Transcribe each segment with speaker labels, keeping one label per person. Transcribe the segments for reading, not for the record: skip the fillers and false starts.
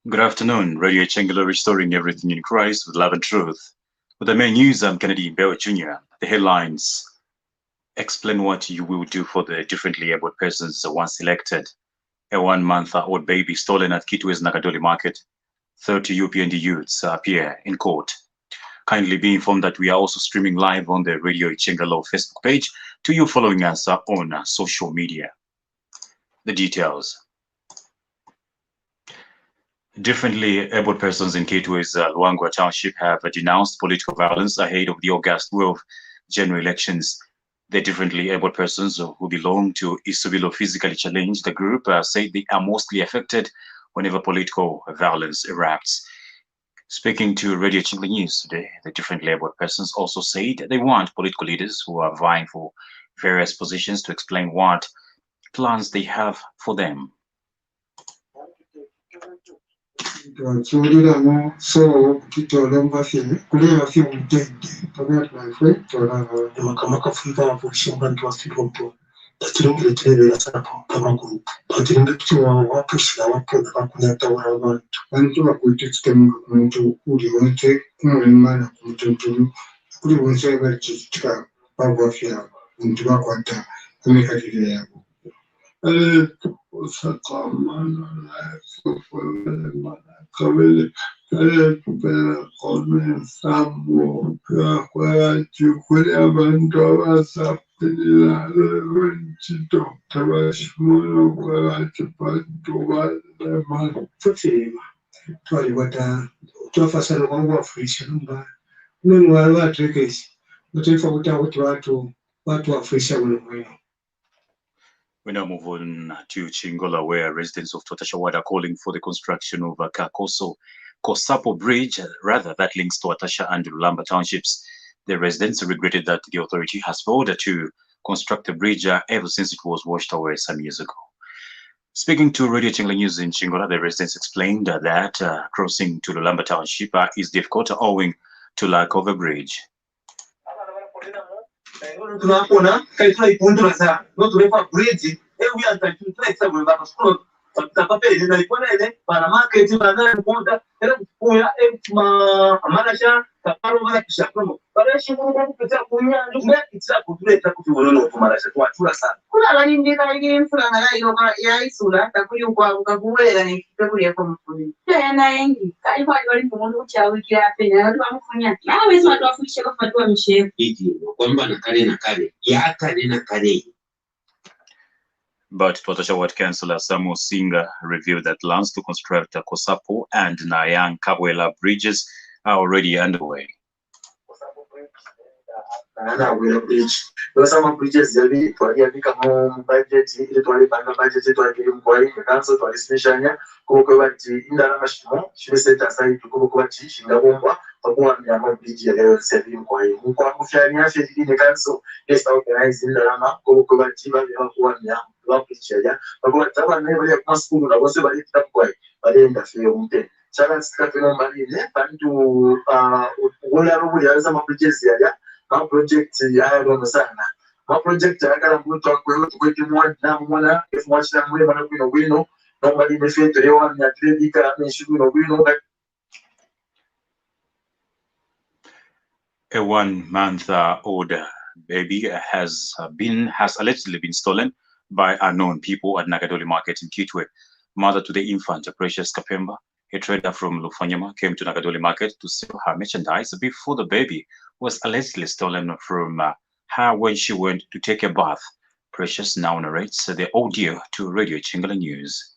Speaker 1: Good afternoon, Radio Changelo, restoring everything in Christ with love and truth. With the main news, I'm Kennedy Mbewe Jr. The headlines explain what you will do for the differently abled persons once elected. A 1-month-old baby stolen at Kitwe's Nagadoli Market. 30 European youths appear in court. Kindly be informed that we are also streaming live on the Radio Changelo Facebook page to you following us on social media. The details. Differently abled persons in Kitwe's Luangwa Township have denounced political violence ahead of the August 12 general elections. The differently abled persons who belong to Isubilo Physically Challenged, the group say they are mostly affected whenever political violence erupts. Speaking to Radio Chingling News today, the differently abled persons also said they want political leaders who are vying for various positions to explain what plans they have for them. We now move on to Chingola, where residents of Twatashawada are calling for the construction of a Kosapo Bridge, rather, that links to Watasha and Lulamba townships. The residents regretted that the authority has failed to construct the bridge ever since it was washed away some years ago. Speaking to Radio Chingla News in Chingola, the residents explained that crossing to Lulamba township is difficult owing to lack of a bridge. But Twatashawada Councillor Samuel Singer revealed that plans to construct Kosapo and Nayang Kabwela bridges are already underway.
Speaker 2: Some bridges budget budget council set aside to my project I don't know. My project I got to talk with one now if much time we want to win nobody may feel to the one that really should win.
Speaker 1: A 1-month-old baby has allegedly been stolen by unknown people at Nagadoli Market in Kitwe. Mother to the infant, Precious Kapemba, a trader from Lufanyama, came to Nagadoli Market to sell her merchandise before the baby was allegedly stolen from her when she went to take a bath. Precious now narrates the audio to Radio Chingala News.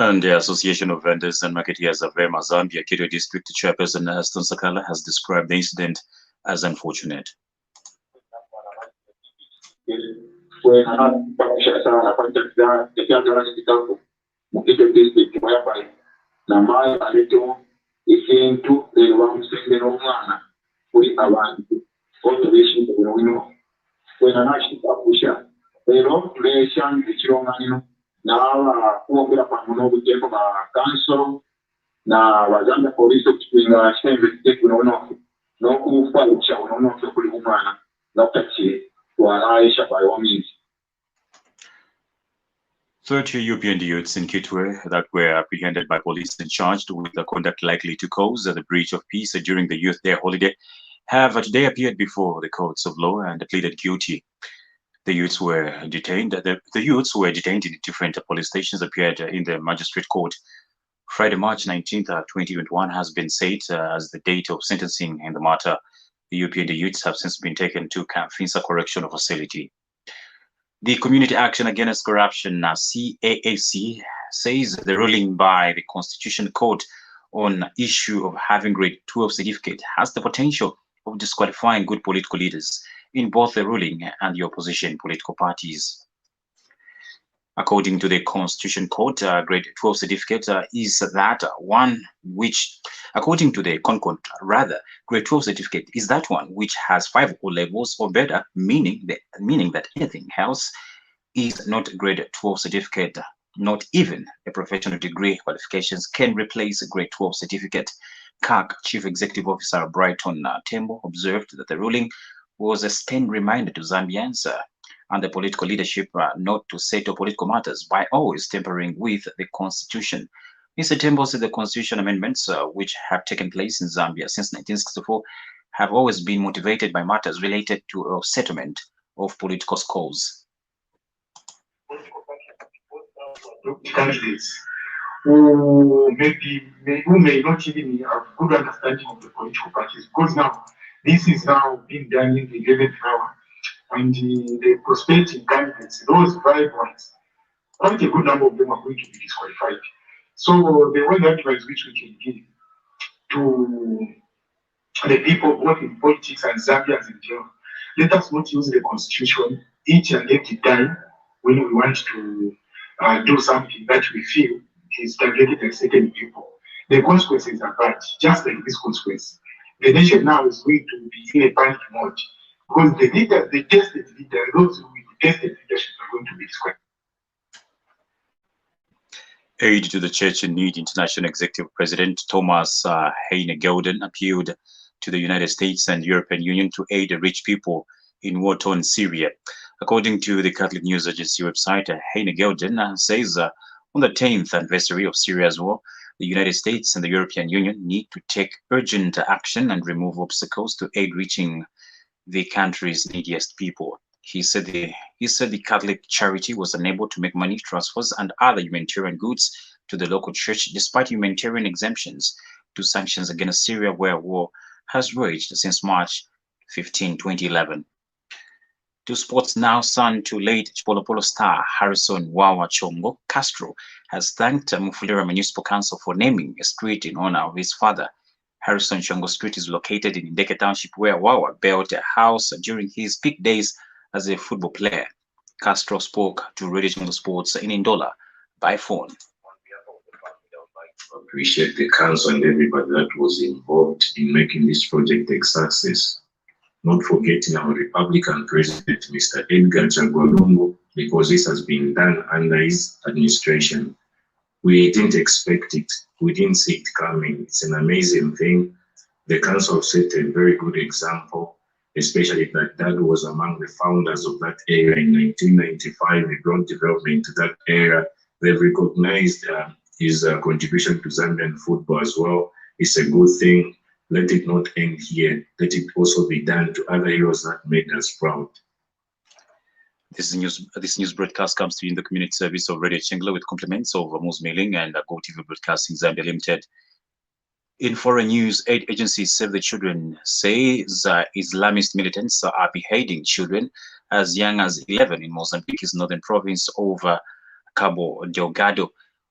Speaker 1: And the Association of Vendors and Marketeers of Vema Zambia, Kitwe District Chairperson Aston Sakala has described the incident as unfortunate.
Speaker 2: By means.
Speaker 1: 30 European youths in Kitwe that were apprehended by police and charged with the conduct likely to cause the breach of peace during the Youth Day holiday have today appeared before the courts of law and pleaded guilty. The youths were detained. The youths were detained in different police stations, appeared in the magistrate court. Friday, March 19th, 2021 has been set as the date of sentencing in the matter. The European youths have since been taken to Finsa Correctional Facility. The Community Action Against Corruption, CAAC, says the ruling by the Constitution Court on issue of having grade 12 certificate has the potential of disqualifying good political leaders in both the ruling and the opposition political parties. According to the Constitution Court, grade 12 certificate is that one which, according to the Concord, rather, grade 12 certificate is that one which has 5 O levels or better, meaning that anything else is not grade 12 certificate. Not even a professional degree qualifications can replace a grade 12 certificate. CAC Chief Executive Officer Brighton Tembo observed that the ruling was a stern reminder to Zambians and the political leadership not to settle political matters by always tampering with the Constitution. Mr. Tembo said the Constitution amendments which have taken place in Zambia since 1964 have always been motivated by matters related to a settlement of political scores.
Speaker 2: Candidates who may not even have good understanding of the political parties, because now this is now being done in the 11th hour. And the prospective candidates, those vibrant, quite a good number of them are going to be disqualified. So the one advice which we can give to the people both in politics and Zambians in general, let us not use the Constitution each and every time when we want to do something that we feel is targeted at certain people. The consequences are bad, just like this consequence. The nation now is going to be in a panic mode. Because the leaders, the tested leaders, those who tested leadership are going to be disqualified.
Speaker 1: Aid to the Church in Need International Executive President Thomas Heine-Gelden appealed to the United States and European Union to aid the rich people in war-torn Syria. According to the Catholic News Agency website, Heine-Gelden says on the 10th anniversary of Syria's war, the United States and the European Union need to take urgent action and remove obstacles to aid reaching the country's neediest people. He said the Catholic charity was unable to make money transfers and other humanitarian goods to the local church despite humanitarian exemptions to sanctions against Syria, where war has raged since March 15, 2011. To sports now, son to late Chipolopolo star Harrison Wawa Chongo Castro has thanked Mufulira Municipal Council for naming a street in honor of his father. Harrison Chongo Street is located in Ndeke Township, where Wawa built a house during his peak days as a football player. Castro spoke to Radio Chongo Sports in Ndola by phone.
Speaker 3: I appreciate the council and everybody that was involved in making this project a success. Not forgetting our Republican President, Mr. Edgar Chagwa, because this has been done under his administration. We didn't expect it. We didn't see it coming. It's an amazing thing. The council set a very good example, especially that Dad was among the founders of that area in 1995. He brought development to that area. They've recognized his contribution to Zambian football as well. It's a good thing. Let it not end here. Let it also be done to other areas that made us proud.
Speaker 1: This news broadcast comes to you in the community service of Radio Chingla with compliments of Moose Mailing and Go TV Broadcasting Zambia Limited. In foreign news, aid agencies Save the Children says Islamist militants are beheading children as young as 11 in Mozambique's northern province of Cabo Delgado.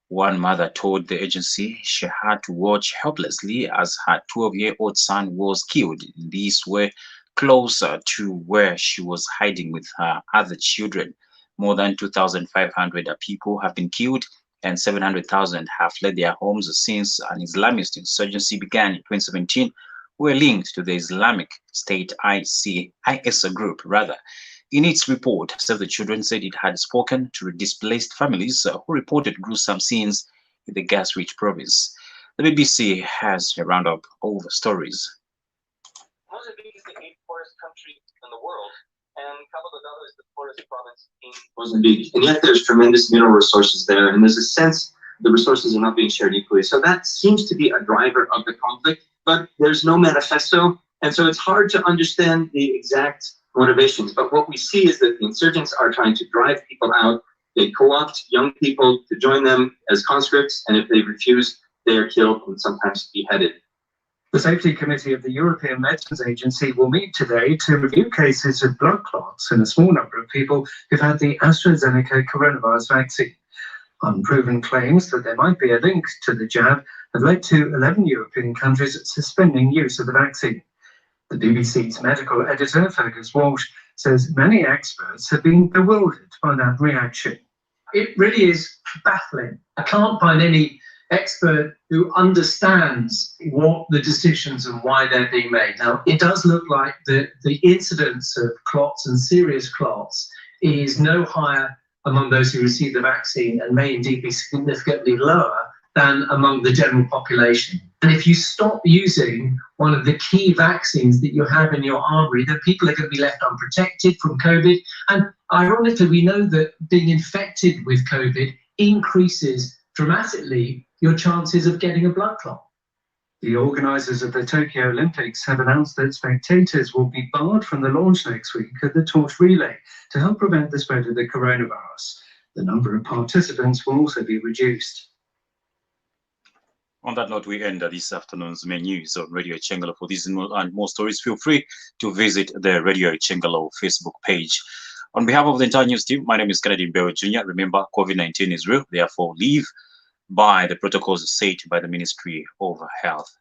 Speaker 1: One mother told the agency she had to watch helplessly as her 12-year-old son was killed. These were closer to where she was hiding with her other children. More than 2,500 people have been killed and 700,000 have fled their homes since an Islamist insurgency began in 2017, were linked to the Islamic State IS group. In its report, Save the Children said it had spoken to displaced families who reported gruesome scenes in the gas-rich province. The BBC has a roundup of the stories.
Speaker 4: Mozambique is the 8th poorest country in the world, and Cabo Delgado is the poorest province in
Speaker 5: Mozambique. And yet there's tremendous mineral resources there, and there's a sense the resources are not being shared equally. So that seems to be a driver of the conflict, but there's no manifesto, and so it's hard to understand the exact motivations. But what we see is that the insurgents are trying to drive people out. They co-opt young people to join them as conscripts, and if they refuse, they are killed and sometimes beheaded.
Speaker 6: The Safety Committee of the European Medicines Agency will meet today to review cases of blood clots in a small number of people who've had the AstraZeneca coronavirus vaccine. Unproven claims that there might be a link to the jab have led to 11 European countries suspending use of the vaccine. The BBC's medical editor, Fergus Walsh, says many experts have been bewildered by that reaction.
Speaker 7: It really is baffling. I can't find any expert who understands what the decisions and why they're being made. Now, it does look like the incidence of clots and serious clots is no higher among those who receive the vaccine and may indeed be significantly lower than among the general population. And if you stop using one of the key vaccines that you have in your armory, then people are going to be left unprotected from COVID. And ironically, we know that being infected with COVID increases dramatically your chances of getting a blood clot.
Speaker 6: The organisers of the Tokyo Olympics have announced that spectators will be barred from the launch next week of the torch relay to help prevent the spread of the coronavirus. The number of participants will also be reduced.
Speaker 1: On that note, we end this afternoon's main news on Radio Chengelo. For these and more stories, feel free to visit the Radio Chengelo Facebook page. On behalf of the entire news team, my name is Mbewe Jr. Remember, COVID-19 is real, therefore live by the protocols set by the Ministry of Health.